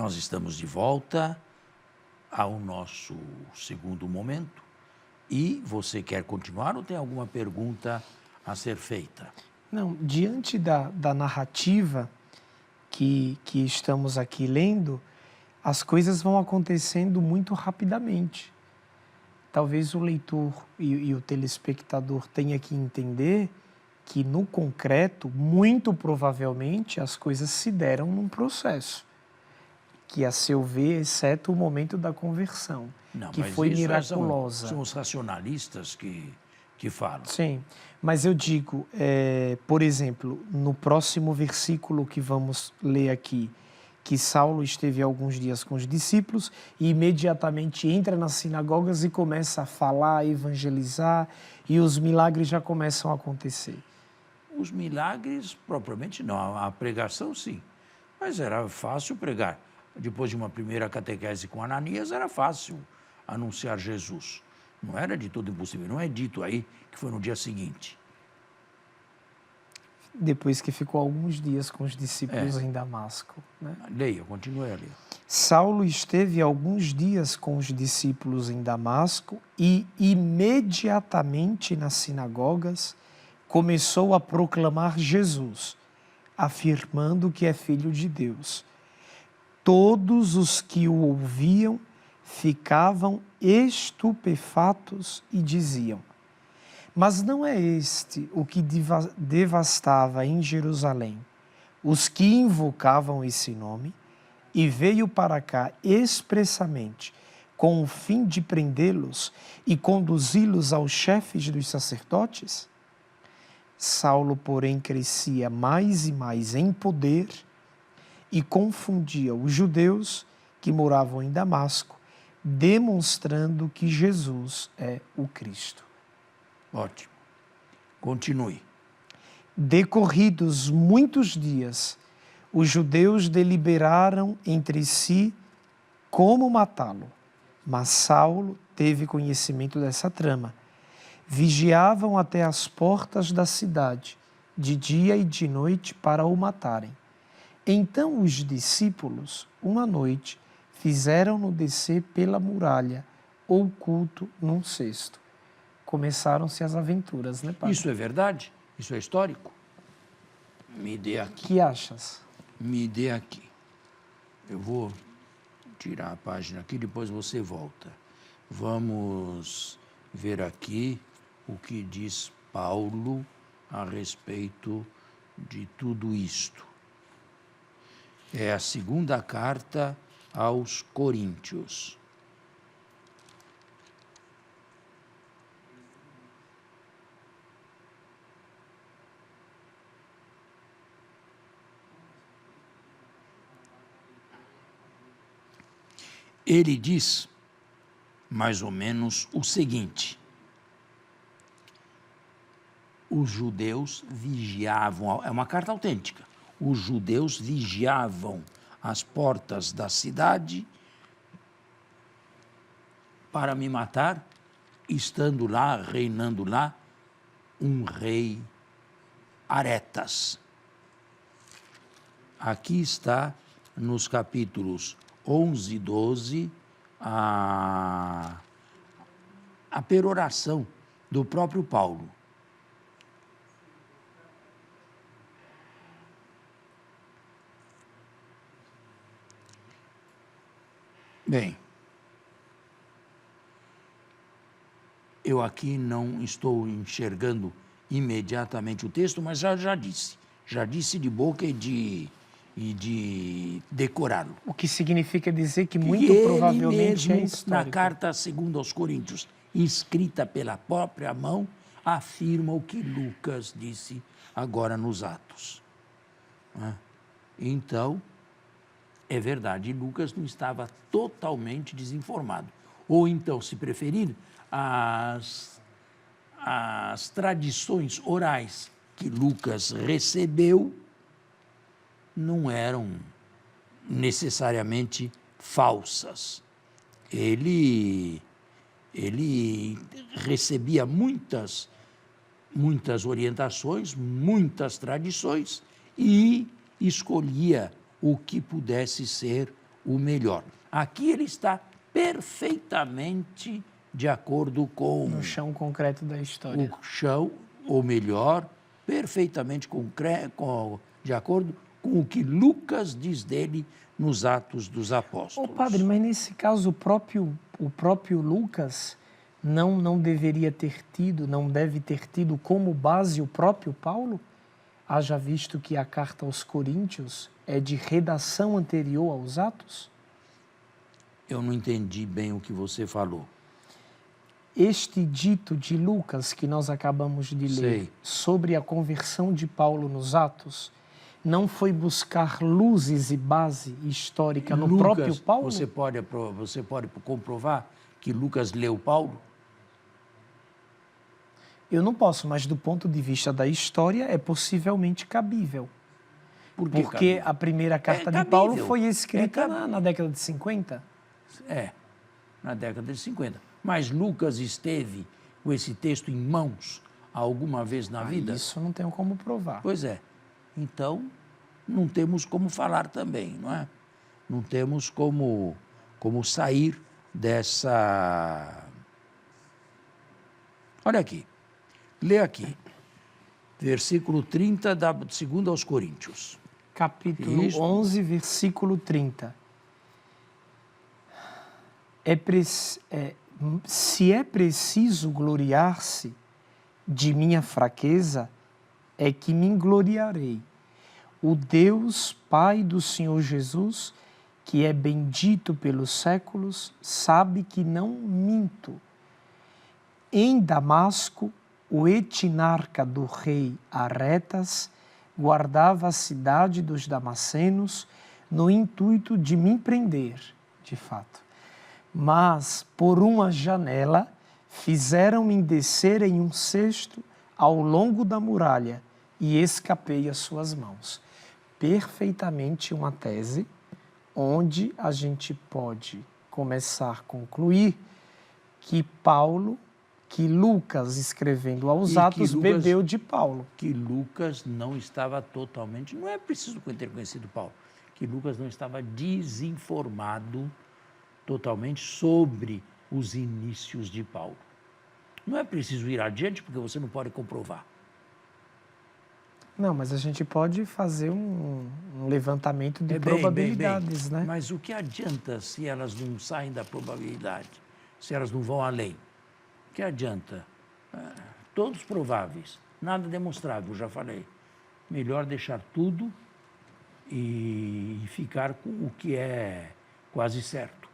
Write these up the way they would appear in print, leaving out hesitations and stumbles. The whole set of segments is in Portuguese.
Nós estamos de volta ao nosso segundo momento e você quer continuar ou tem alguma pergunta a ser feita? Não, diante da narrativa que estamos aqui lendo, as coisas vão acontecendo muito rapidamente. Talvez o leitor e o telespectador tenha que entender que, no concreto, muito provavelmente, as coisas se deram num processo, que, a seu ver, exceto o momento da conversão, Não, que mas foi isso miraculosa. são os racionalistas que falam. Sim, mas eu digo, por exemplo, no próximo versículo que vamos ler aqui, que Saulo esteve alguns dias com os discípulos e imediatamente entra nas sinagogas e começa a falar, a evangelizar, e os milagres já começam a acontecer. Os milagres, propriamente não, a pregação sim, mas era fácil pregar. Depois de uma primeira catequese com Ananias, era fácil anunciar Jesus. Não era de todo impossível, não é dito aí que foi no dia seguinte. Depois que ficou alguns dias com os discípulos em Damasco, né? Leia, continue a ler. Saulo esteve alguns dias com os discípulos em Damasco e imediatamente nas sinagogas começou a proclamar Jesus, afirmando que é filho de Deus. Todos os que o ouviam ficavam estupefatos e diziam: mas não é este o que devastava em Jerusalém os que invocavam esse nome e veio para cá expressamente com o fim de prendê-los e conduzi-los aos chefes dos sacerdotes? Saulo, porém, crescia mais e mais em poder e confundia os judeus que moravam em Damasco, demonstrando que Jesus é o Cristo. Ótimo. Continue. Decorridos muitos dias, os judeus deliberaram entre si como matá-lo, mas Saulo teve conhecimento dessa trama. Vigiavam até as portas da cidade, de dia e de noite, para o matarem. Então os discípulos, uma noite, fizeram-no descer pela muralha, oculto num cesto. Começaram-se as aventuras, né, padre? Isso é verdade? Isso é histórico? Me dê O aqui. que achas? Me dê aqui. Eu vou tirar a página aqui, depois você volta. Vamos ver aqui o que diz Paulo a respeito de tudo isto. É a segunda carta aos Coríntios. Ele diz, mais ou menos, o seguinte: os judeus vigiavam, é uma carta autêntica, os judeus vigiavam as portas da cidade para me matar, estando lá, reinando lá, um rei Aretas. Aqui está, nos capítulos 11 e 12, a peroração do próprio Paulo. Bem, eu aqui não estou enxergando imediatamente o texto, mas já disse de boca e de decorá-lo. O que significa dizer que muito provavelmente mesmo, é histórico. na carta segunda aos Coríntios, escrita pela própria mão, afirma o que Lucas disse agora nos Atos. Então, é verdade, Lucas não estava totalmente desinformado. Ou então, se preferir, as tradições orais que Lucas recebeu não eram necessariamente falsas. Ele recebia muitas orientações, muitas tradições e escolhia o que pudesse ser o melhor. Aqui ele está perfeitamente de acordo com No chão concreto da história. o chão, ou melhor, perfeitamente de acordo com o que Lucas diz dele nos Atos dos Apóstolos. Ô padre, mas nesse caso o próprio Lucas não deveria ter tido, não deve ter tido como base o próprio Paulo? Haja visto que a carta aos Coríntios é de redação anterior aos Atos? Eu não entendi bem o que você falou. Este dito de Lucas que nós acabamos de ler sobre a conversão de Paulo nos Atos, não foi buscar luzes e base histórica no próprio Paulo? Você pode comprovar que Lucas leu Paulo? Eu não posso, mas do ponto de vista da história é possivelmente cabível. Porque cabível? A primeira carta de Paulo foi escrita na década de 50. Na década de 50. Mas Lucas esteve com esse texto em mãos alguma vez na vida? Isso não tenho como provar. Pois é. Então, não temos como falar também, não é? Não temos como sair dessa... Olha aqui. Lê aqui. Versículo 30 da 2 aos Coríntios. Capítulo 11, versículo 30. Se é preciso gloriar-se de minha fraqueza, é que me gloriarei. O Deus, Pai do Senhor Jesus, que é bendito pelos séculos, sabe que não minto. Em Damasco, o etnarca do rei Aretas guardava a cidade dos Damascenos no intuito de me prender, de fato. Mas, por uma janela, fizeram-me descer em um cesto ao longo da muralha e escapei às suas mãos. Perfeitamente uma tese onde a gente pode começar a concluir que Lucas, escrevendo aos Atos, bebeu de Paulo. Que Lucas não estava totalmente, não é preciso ter conhecido Paulo, que Lucas não estava desinformado totalmente sobre os inícios de Paulo. Não é preciso ir adiante, porque você não pode comprovar. Não, mas a gente pode fazer um levantamento de probabilidades, né? Mas o que adianta se elas não saem da probabilidade? Se elas não vão além? O que adianta? Todos prováveis, nada demonstrável, já falei. Melhor deixar tudo e ficar com o que é quase certo.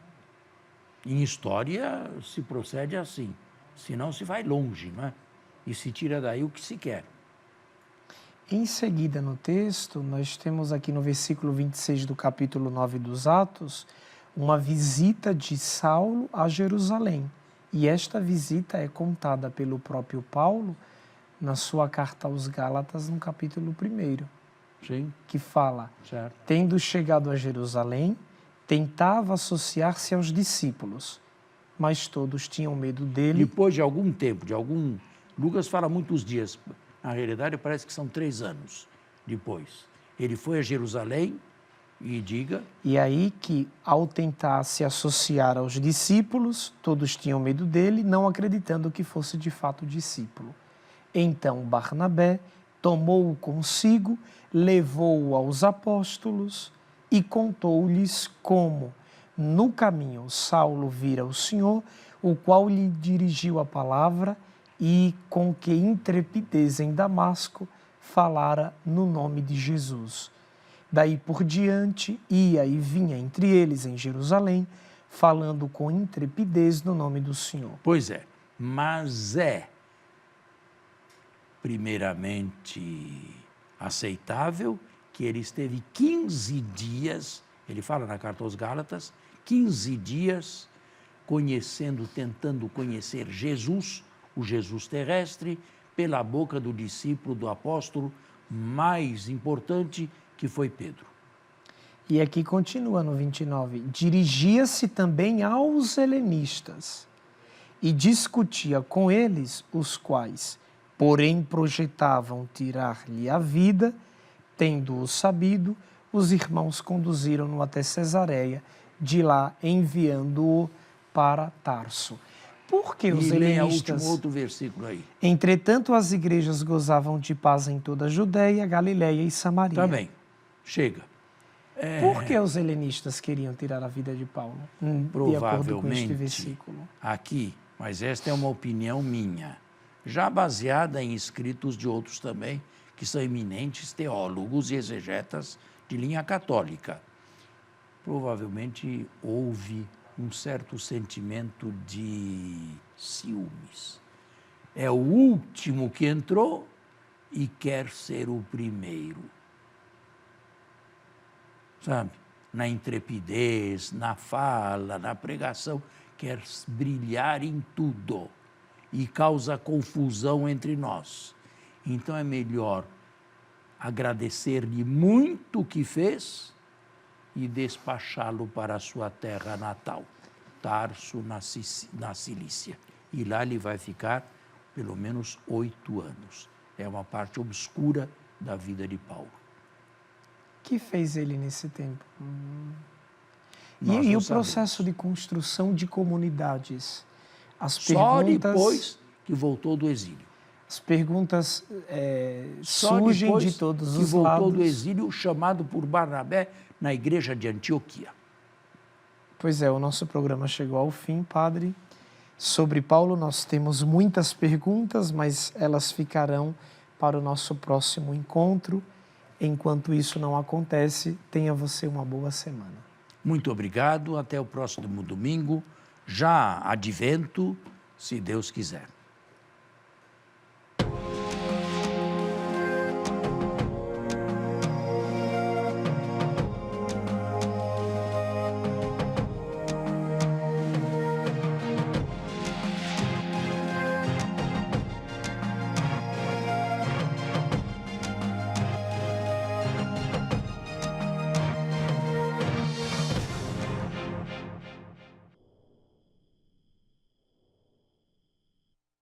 Em história se procede assim, senão se vai longe, não é? E se tira daí o que se quer. Em seguida, no texto, nós temos aqui no versículo 26 do capítulo 9 dos Atos, uma visita de Saulo a Jerusalém. E esta visita é contada pelo próprio Paulo na sua carta aos Gálatas, no capítulo 1. Sim. Que fala, certo. Tendo chegado a Jerusalém, tentava associar-se aos discípulos, mas todos tinham medo dele. Depois de algum tempo, Lucas fala muitos dias, na realidade parece que são 3 anos depois. Ele foi a Jerusalém e diga... E aí que, ao tentar se associar aos discípulos, todos tinham medo dele, não acreditando que fosse de fato discípulo. Então Barnabé tomou-o consigo, levou-o aos apóstolos e contou-lhes como, no caminho, Saulo vira o Senhor, o qual lhe dirigiu a palavra e com que intrepidez em Damasco falara no nome de Jesus. Daí por diante, ia e vinha entre eles em Jerusalém, falando com intrepidez no nome do Senhor. Pois é, mas é primeiramente aceitável que ele esteve 15 dias, ele fala na carta aos Gálatas, 15 dias tentando conhecer Jesus, o Jesus terrestre, pela boca do discípulo, do apóstolo mais importante, que foi Pedro. E aqui continua no 29, dirigia-se também aos helenistas e discutia com eles, os quais, porém, projetavam tirar-lhe a vida, tendo-o sabido, os irmãos conduziram-no até Cesareia, de lá enviando-o para Tarso. Por que os helenistas... outro versículo aí. Entretanto, as igrejas gozavam de paz em toda a Judéia, Galiléia e Samaria. Tá bem, chega. Por que os helenistas queriam tirar a vida de Paulo? De acordo com este versículo. Aqui, mas esta é uma opinião minha, já baseada em escritos de outros também, que são eminentes teólogos e exegetas de linha católica. Provavelmente houve um certo sentimento de ciúmes. É o último que entrou e quer ser o primeiro. Sabe? Na intrepidez, na fala, na pregação, quer brilhar em tudo e causa confusão entre nós. Então é melhor agradecer-lhe muito o que fez e despachá-lo para a sua terra natal, Tarso, na Cilícia. E lá ele vai ficar pelo menos 8 anos. É uma parte obscura da vida de Paulo. O que fez ele nesse tempo? E o processo de construção de comunidades? Só depois que voltou do exílio. As perguntas surgem de todos os lados. Só depois que voltou do exílio, chamado por Barnabé na igreja de Antioquia. Pois é, o nosso programa chegou ao fim, padre. Sobre Paulo nós temos muitas perguntas, mas elas ficarão para o nosso próximo encontro. Enquanto isso não acontece, tenha você uma boa semana. Muito obrigado, até o próximo domingo, já advento, se Deus quiser.